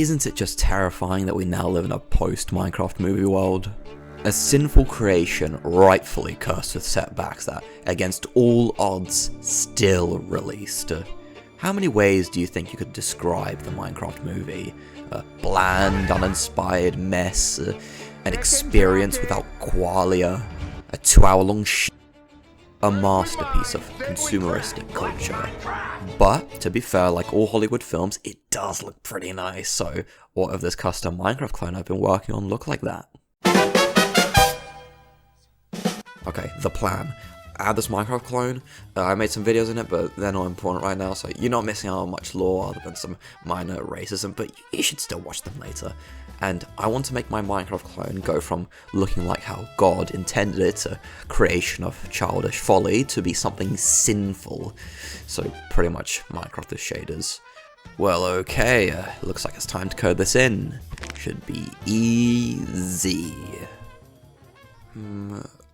isn't it just terrifying that we now live in a post-Minecraft movie world? A sinful creation rightfully cursed with setbacks that, against all odds, still released. How many ways do you think you could describe the Minecraft movie? A bland, uninspired mess, an experience without qualia, a 2-hour-long a masterpiece of consumeristic culture. But, to be fair, like all Hollywood films, it does look pretty nice, so what if this custom Minecraft clone I've been working on look like that? Okay, the plan. Add this Minecraft clone. I made some videos in it, but they're not important right now, so you're not missing out on much lore other than some minor racism, but you should still watch them later. And I want to make my Minecraft clone go from looking like how God intended it, a creation of childish folly, to be something sinful. So pretty much Minecraft with shaders. Well, okay, looks like it's time to code this in. Should be easy.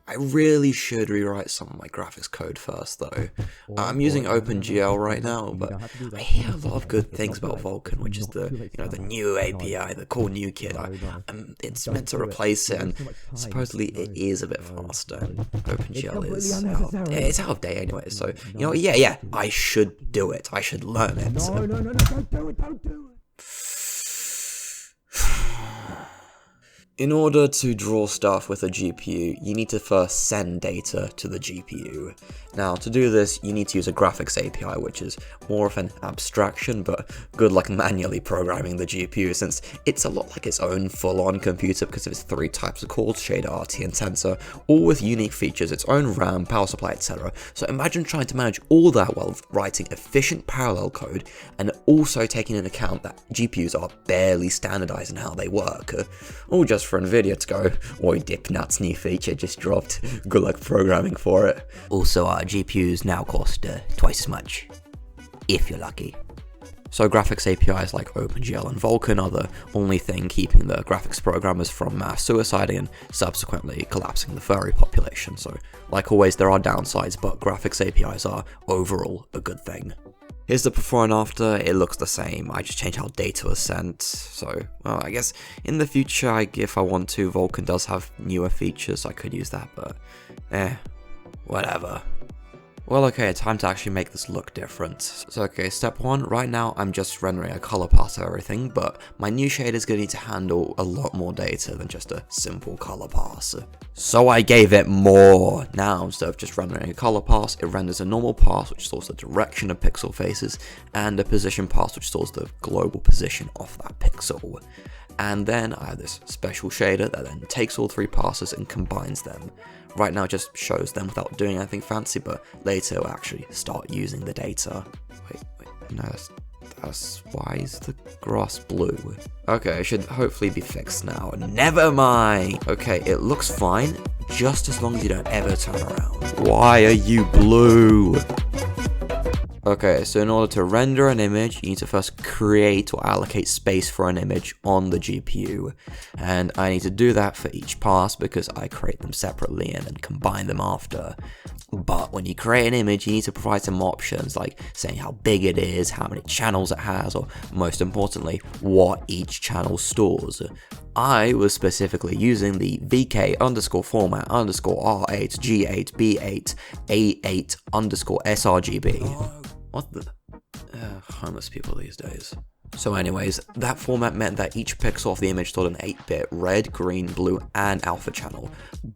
I really should rewrite some of my graphics code first, though. I'm using OpenGL right now, but I hear a lot of good things about Vulkan, which is the new API, the cool new kit. It's meant to replace it, and supposedly it is a bit faster. And OpenGL is out of date anyway, so yeah, I should do it. I should learn it. No, don't do it. In order to draw stuff with a GPU, you need to first send data to the GPU. Now, to do this, you need to use a graphics API, which is more of an abstraction, but good luck manually programming the GPU, since it's a lot like its own full-on computer because of its 3 types of cores, shader, RT, and tensor, all with unique features, its own RAM, power supply, etc. So imagine trying to manage all that while writing efficient parallel code, and also taking into account that GPUs are barely standardized in how they work. Or just for NVIDIA to go, oi dip nuts, new feature just dropped, good luck programming for it. Also, our GPUs now cost twice as much, if you're lucky. So graphics APIs like OpenGL and Vulkan are the only thing keeping the graphics programmers from mass suiciding and subsequently collapsing the furry population. So like always, there are downsides, but graphics APIs are overall a good thing. Here's the before and after. It looks the same, I just changed how data was sent. So, well, I guess in the future, if I want to, Vulkan does have newer features, so I could use that, but whatever. Well, okay, time to actually make this look different. So, okay, step 1, right now I'm just rendering a color pass of everything, but my new shader is going to need to handle a lot more data than just a simple color pass. So I gave it more. Now, instead of just rendering a color pass, it renders a normal pass, which stores the direction of pixel faces, and a position pass, which stores the global position of that pixel. And then I have this special shader that then takes all 3 passes and combines them. Right now it just shows them without doing anything fancy, but later we'll actually start using the data. Wait, no, that's why is the grass blue? Okay, it should hopefully be fixed now. Never mind! Okay, it looks fine, just as long as you don't ever turn around. Why are you blue? Okay, so in order to render an image, you need to first create or allocate space for an image on the GPU. And I need to do that for each pass because I create them separately and then combine them after. But when you create an image, you need to provide some options like saying how big it is, how many channels it has, or most importantly, what each channel stores. I was specifically using the VK_format _R8 G8 B8 A8 sRGB. What the? Homeless people these days. So anyways, that format meant that each pixel of the image stored an 8-bit red, green, blue, and alpha channel,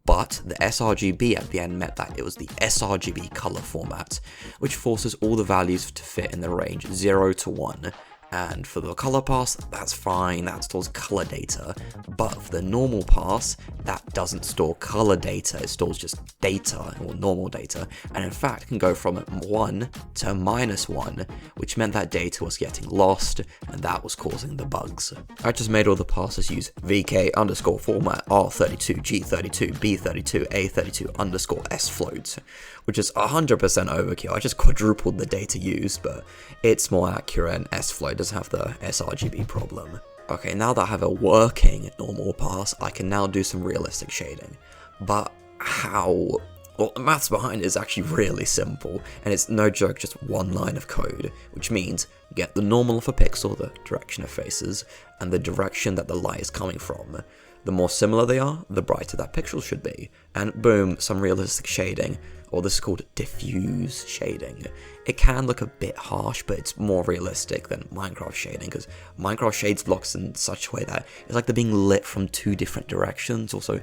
but the sRGB at the end meant that it was the sRGB color format, which forces all the values to fit in the range 0 to 1. And for the color pass, that's fine, that stores color data, but for the normal pass, that doesn't store color data, it stores just data, or normal data, and in fact can go from 1 to -1, which meant that data was getting lost, and that was causing the bugs. I just made all the passes use VK_format R32 G32 B32 A32 _S floats, which is 100% overkill. I just quadrupled the data used, but it's more accurate and S float doesn't have the sRGB problem. Okay, now that I have a working normal pass, I can now do some realistic shading. But how? Well, the maths behind it is actually really simple, and it's no joke just one line of code, which means get the normal of a pixel, the direction it faces, and the direction that the light is coming from. The more similar they are, the brighter that pixel should be. And boom, some realistic shading, or this is called diffuse shading. It can look a bit harsh, but it's more realistic than Minecraft shading, because Minecraft shades blocks in such a way that it's like they're being lit from two different directions. Also,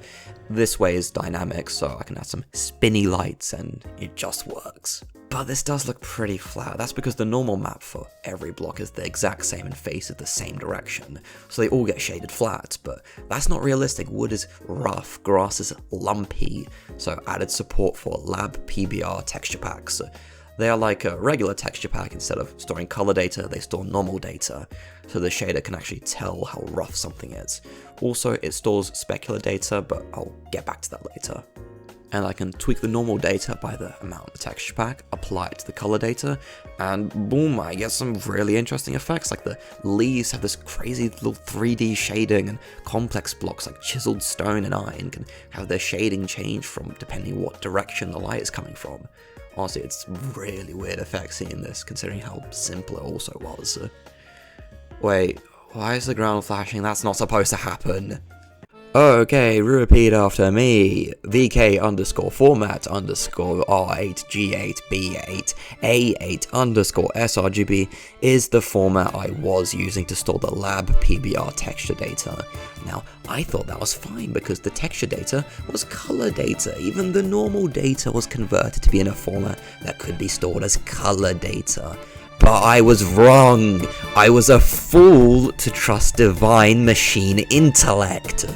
this way is dynamic, so I can add some spinny lights and it just works. But this does look pretty flat. That's because the normal map for every block is the exact same and faces the same direction, so they all get shaded flat, but that's not realistic. Wood is rough, grass is lumpy, so added support for lab PBR texture packs. They are like a regular texture pack. Instead of storing color data, they store normal data, so the shader can actually tell how rough something is. Also, it stores specular data, but I'll get back to that later. And I can tweak the normal data by the amount of the texture pack, apply it to the color data, and boom, I get some really interesting effects. Like the leaves have this crazy little 3D shading, and complex blocks like chiseled stone and iron can have their shading change from depending what direction the light is coming from. Honestly, it's really weird effect seeing this, considering how simple it also was. Wait, why is the ground flashing? That's not supposed to happen. Okay, repeat after me. VK_format_R8G8B8A8 is the format I was using to store the lab PBR texture data. Now, I thought that was fine because the texture data was color data. Even the normal data was converted to be in a format that could be stored as color data. But I was wrong. I was a fool to trust divine machine intellect.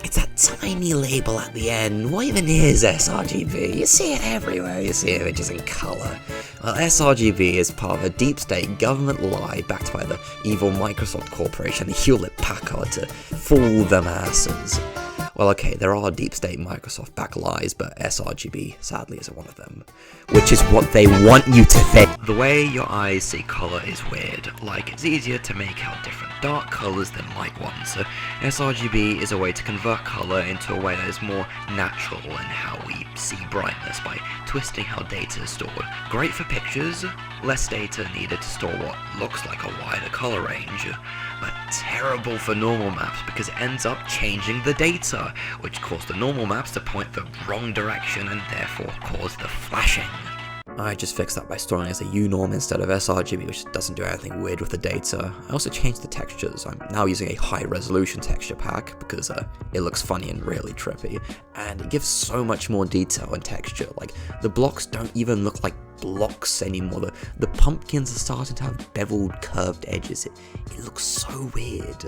It's that tiny label at the end. What even is sRGB? You see it everywhere. You see images in color. Well, sRGB is part of a deep state government lie backed by the evil Microsoft Corporation, Hewlett Packard, to fool the masses. Well, okay, there are deep state Microsoft back lies, but sRGB sadly isn't one of them. Which is what they want you to think. The way your eyes see color is weird. Like, it's easier to make out different dark colors than light ones. So sRGB is a way to convert color into a way that is more natural in how we see brightness by twisting how data is stored. Great for pictures, less data needed to store what looks like a wider color range. But terrible for normal maps because it ends up changing the data, which caused the normal maps to point the wrong direction and therefore cause the flashing. I just fixed that by storing as a unorm instead of sRGB, which doesn't do anything weird with the data. I also changed the textures. I'm now using a high resolution texture pack because it looks funny and really trippy, and it gives so much more detail and texture. Like, the blocks don't even look like blocks anymore. The pumpkins are starting to have beveled, curved edges. It looks so weird.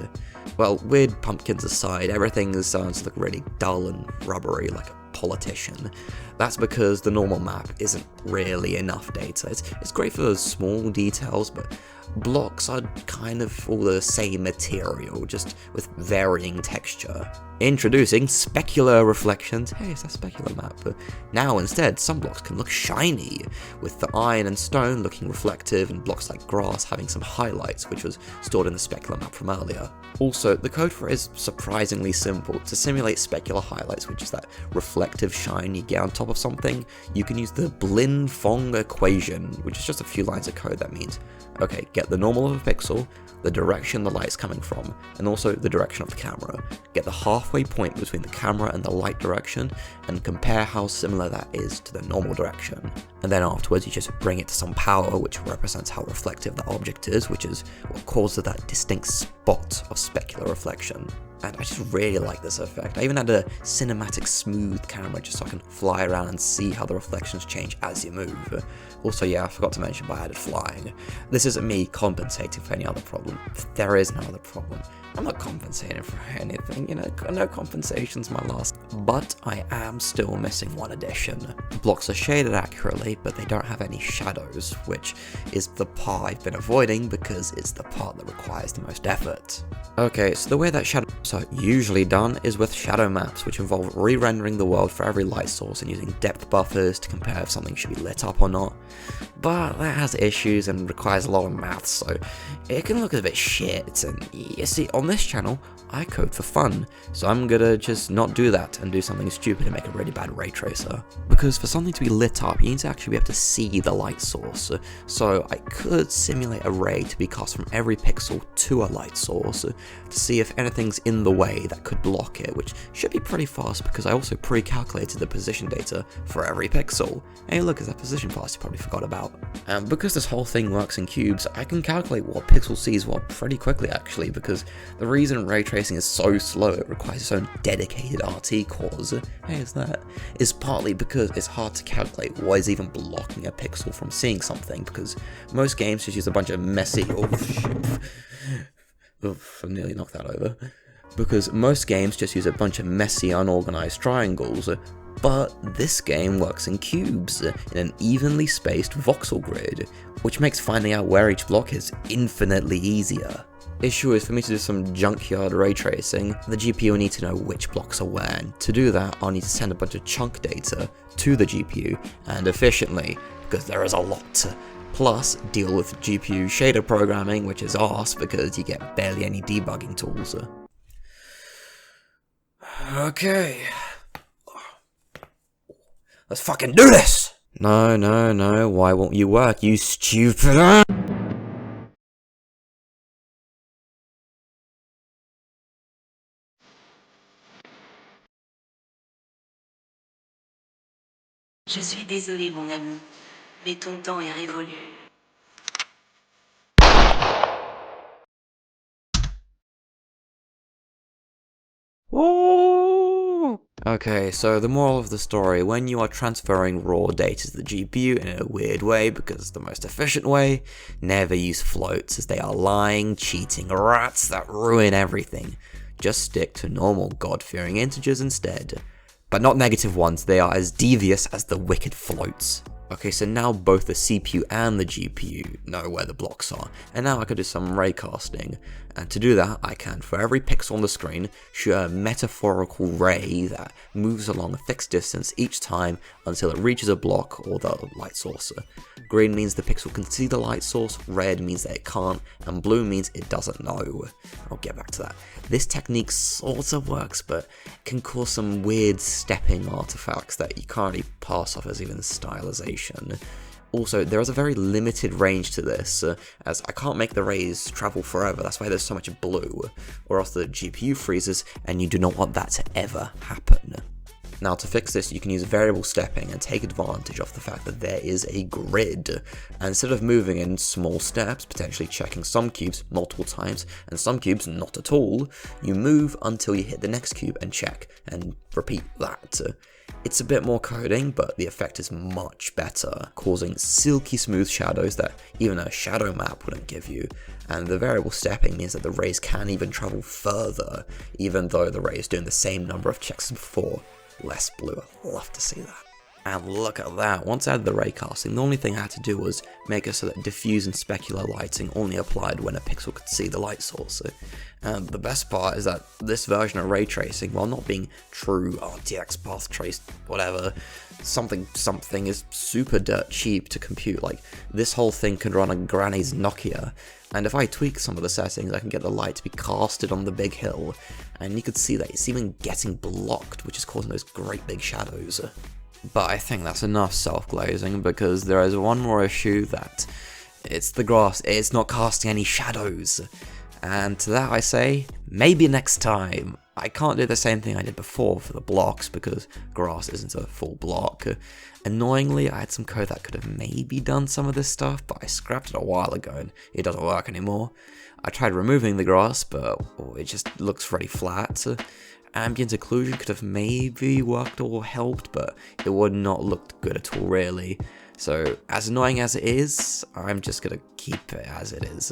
Well, weird pumpkins aside, everything is starting to look really dull and rubbery, like a politician. That's because the normal map isn't really enough data. It's great for those small details, but blocks are kind of all the same material, just with varying texture. Introducing specular reflections. Hey, it's that specular map. But now instead, some blocks can look shiny, with the iron and stone looking reflective and blocks like grass having some highlights, which was stored in the specular map from earlier. Also, the code for it is surprisingly simple. To simulate specular highlights, which is that reflective shine you get on top of something, you can use the Blin-Fong equation, which is just a few lines of code that means, okay, get the normal of a pixel, the direction the light is coming from, and also the direction of the camera. Get the halfway point between the camera and the light direction, and compare how similar that is to the normal direction. And then afterwards you just bring it to some power, which represents how reflective the object is, which is what causes that distinct spot of specular reflection. And I just really like this effect. I even had a cinematic smooth camera just so I can fly around and see how the reflections change as you move. Also, yeah, I forgot to mention, but I added flying. This isn't me compensating for any other problem. There is no other problem. I'm not compensating for anything, you know, no compensation's my last. But I am still missing one addition. Blocks are shaded accurately, but they don't have any shadows, which is the part I've been avoiding because it's the part that requires the most effort. Okay, so the way that shadow maps are usually done is with shadow maps, which involve re-rendering the world for every light source and using depth buffers to compare if something should be lit up or not. But that has issues and requires a lot of maths, so it can look a bit shit, and you see, on this channel, I code for fun, so I'm gonna just not do that and do something stupid and make a really bad ray tracer. Because for something to be lit up, you need to actually be able to see the light source, so I could simulate a ray to be cast from every pixel to a light source, to see if anything's in the way that could block it, which should be pretty fast because I also pre-calculated the position data for every pixel. Hey look, it's that position fast you probably forgot about. And because this whole thing works in cubes, I can calculate what pixel sees pretty quickly actually, because the reason ray tracing is so slow, it requires its own dedicated RT cores, hey is that, is partly because it's hard to calculate what is even blocking a pixel from seeing something, because most games just use a bunch of messy, oh shit, oof, I nearly knocked that over. Because most games just use a bunch of messy, unorganized triangles, but this game works in cubes, in an evenly spaced voxel grid, which makes finding out where each block is infinitely easier. Issue is, for me to do some junkyard ray tracing, the GPU will need to know which blocks are where, and to do that I'll need to send a bunch of chunk data to the GPU, and efficiently, because there is a lot. Plus, deal with GPU shader programming, which is arse because you get barely any debugging tools. Okay. Let's fucking do this! No, why won't you work, you stupid Je suis désolé mon ami, mais ton temps est révolu. Okay, so the moral of the story, when you are transferring raw data to the GPU in a weird way, because the most efficient way, never use floats as they are lying, cheating rats that ruin everything. Just stick to normal God-fearing integers instead. But not negative ones, they are as devious as the wicked floats. Okay, so now both the CPU and the GPU know where the blocks are, and now I can do some raycasting. And to do that, I can, for every pixel on the screen, shoot a metaphorical ray that moves along a fixed distance each time until it reaches a block or the light source. Green means the pixel can see the light source, red means that it can't, and blue means it doesn't know. I'll get back to that. This technique sort of works, but can cause some weird stepping artifacts that you can't really pass off as even stylization. Also, there is a very limited range to this, as I can't make the rays travel forever, that's why there's so much blue, or else the GPU freezes, and you do not want that to ever happen. Now to fix this, you can use variable stepping and take advantage of the fact that there is a grid, and instead of moving in small steps, potentially checking some cubes multiple times, and some cubes not at all, you move until you hit the next cube and check, and repeat that. It's a bit more coding, but the effect is much better, causing silky smooth shadows that even a shadow map wouldn't give you, and the variable stepping means that the rays can even travel further, even though the ray is doing the same number of checks as before. Less blue, I'd love to see that. And look at that, once I added the raycasting, the only thing I had to do was make it so that diffuse and specular lighting only applied when a pixel could see the light source. And the best part is that this version of ray tracing, while not being true RTX path traced whatever, something is super dirt cheap to compute. Like, this whole thing can run on granny's Nokia, and if I tweak some of the settings, I can get the light to be casted on the big hill, and you could see that it's even getting blocked, which is causing those great big shadows. But I think that's enough self-glazing, because there is one more issue, that it's the grass, it's not casting any shadows. And to that I say, maybe next time. I can't do the same thing I did before for the blocks, because grass isn't a full block. Annoyingly, I had some code that could have maybe done some of this stuff, but I scrapped it a while ago and it doesn't work anymore. I tried removing the grass, but it just looks very flat. Ambient occlusion could have maybe worked or helped, but it would not look good at all really. So as annoying as it is, I'm just gonna keep it as it is.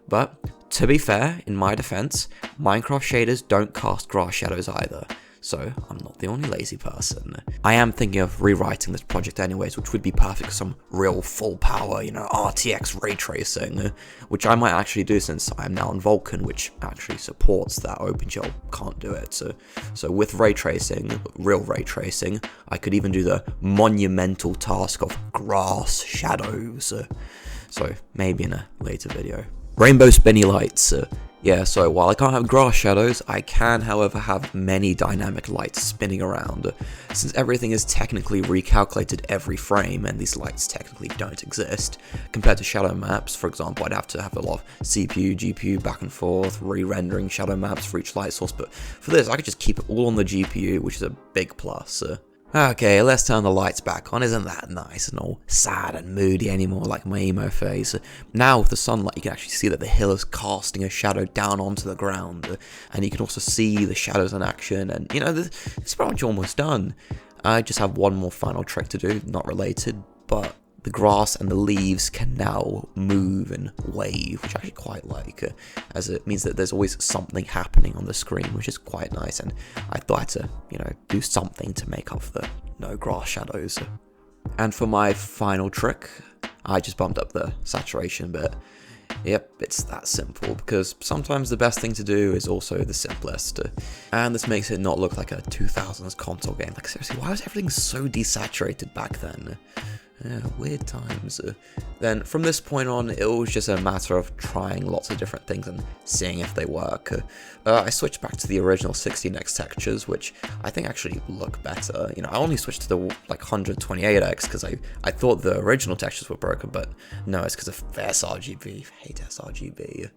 But to be fair, in my defense, Minecraft shaders don't cast grass shadows either. so I'm not the only lazy person. I am thinking of rewriting this project anyways, which would be perfect for some real full power, you know, RTX ray tracing, which I might actually do since I'm now in Vulkan, which actually supports that. OpenGL can't do it. So with ray tracing, real ray tracing, I could even do the monumental task of grass shadows. So maybe in a later video. Rainbow spinny lights. Yeah, so while I can't have grass shadows, I can, however, have many dynamic lights spinning around. Since everything is technically recalculated every frame, and these lights technically don't exist, compared to shadow maps, for example, I'd have to have a lot of CPU, GPU back and forth, re-rendering shadow maps for each light source, but for this, I could just keep it all on the GPU, which is a big plus. Okay, let's turn the lights back on. Isn't that nice and all sad and moody anymore like my emo phase? Now with the sunlight you can actually see that the hill is casting a shadow down onto the ground, and you can also see the shadows in action, and you know, it's pretty much almost done. I just have one more final trick to do, not related, but the grass and the leaves can now move and wave, which I actually quite like, as it means that there's always something happening on the screen, which is quite nice, and I thought I had to, you know, do something to make up for the no grass shadows. And for my final trick, I just bumped up the saturation bit. Yep, it's that simple, because sometimes the best thing to do is also the simplest, and this makes it not look like a 2000s console game. Like seriously, why was everything so desaturated back then? Yeah, weird times. Then from this point on, it was just a matter of trying lots of different things and seeing if they work. I switched back to the original 16x textures, which I think actually look better. You know, I only switched to the like 128x because I thought the original textures were broken, but no, it's because of the sRGB. I hate sRGB.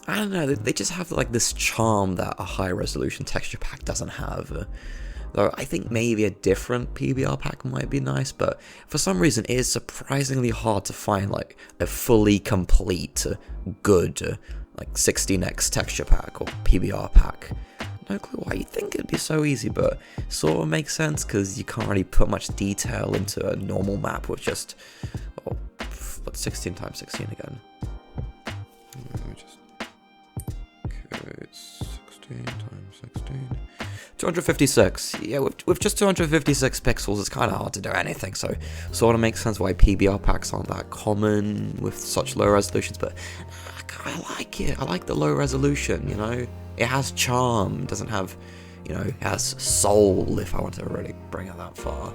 I don't know, they just have like this charm that a high resolution texture pack doesn't have. Though I think maybe a different PBR pack might be nice, but for some reason it is surprisingly hard to find like a fully complete, good, like 16x texture pack or PBR pack. No clue why you'd think it'd be so easy, but sort of makes sense because you can't really put much detail into a normal map with just, oh, what's 16 times 16 again? It's 16 times 16. 256. Yeah, with just 256 pixels, it's kind of hard to do anything, so sort of makes sense why PBR packs aren't that common with such low resolutions, but I like it. I like the low resolution, you know? It has charm, doesn't have, you know, it has soul, if I want to really bring it that far.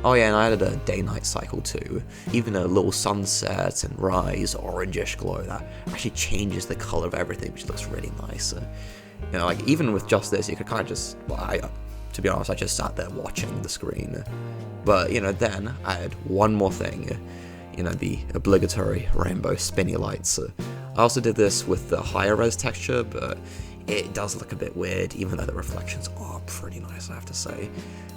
Oh yeah, and I added a day-night cycle too. Even a little sunset and rise, orangish glow, that actually changes the color of everything, which looks really nice. You know, like, even with just this, you could kind of just, well, to be honest, I just sat there watching the screen. But, you know, then I had one more thing, you know, the obligatory rainbow spinny lights. I also did this with the higher res texture, but it does look a bit weird, even though the reflections are pretty nice, I have to say.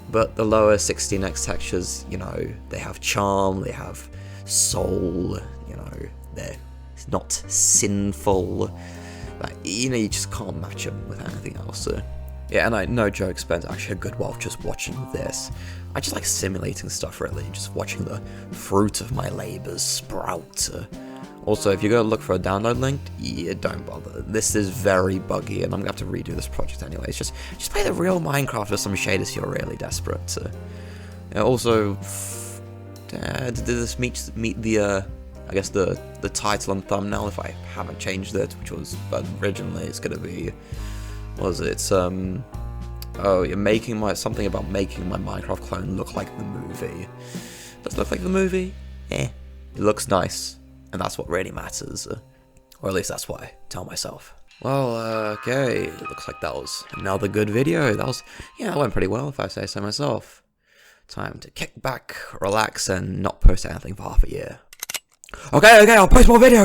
But the lower 16x textures, you know, they have charm, they have soul, you know, they're not sinful. Like, you know, you just can't match them with anything else. Yeah, and I no joke, spent actually a good while just watching this. I just like simulating stuff, really, just watching the fruit of my labors sprout. Also, if you're going to look for a download link, yeah, don't bother. This is very buggy, and I'm going to have to redo this project anyways. Just play the real Minecraft with some shaders if you're really desperate. Also, did this meet the I guess the title and thumbnail, if I haven't changed it, which was originally it's gonna be, what was it? Oh, you're making something about making my Minecraft clone look like the movie. Does it look like the movie? It looks nice, and that's what really matters, or at least that's what I tell myself. Well, okay, it looks like that was another good video. That went pretty well, if I say so myself. Time to kick back, relax, and not post anything for half a year. Okay, I'll post more videos!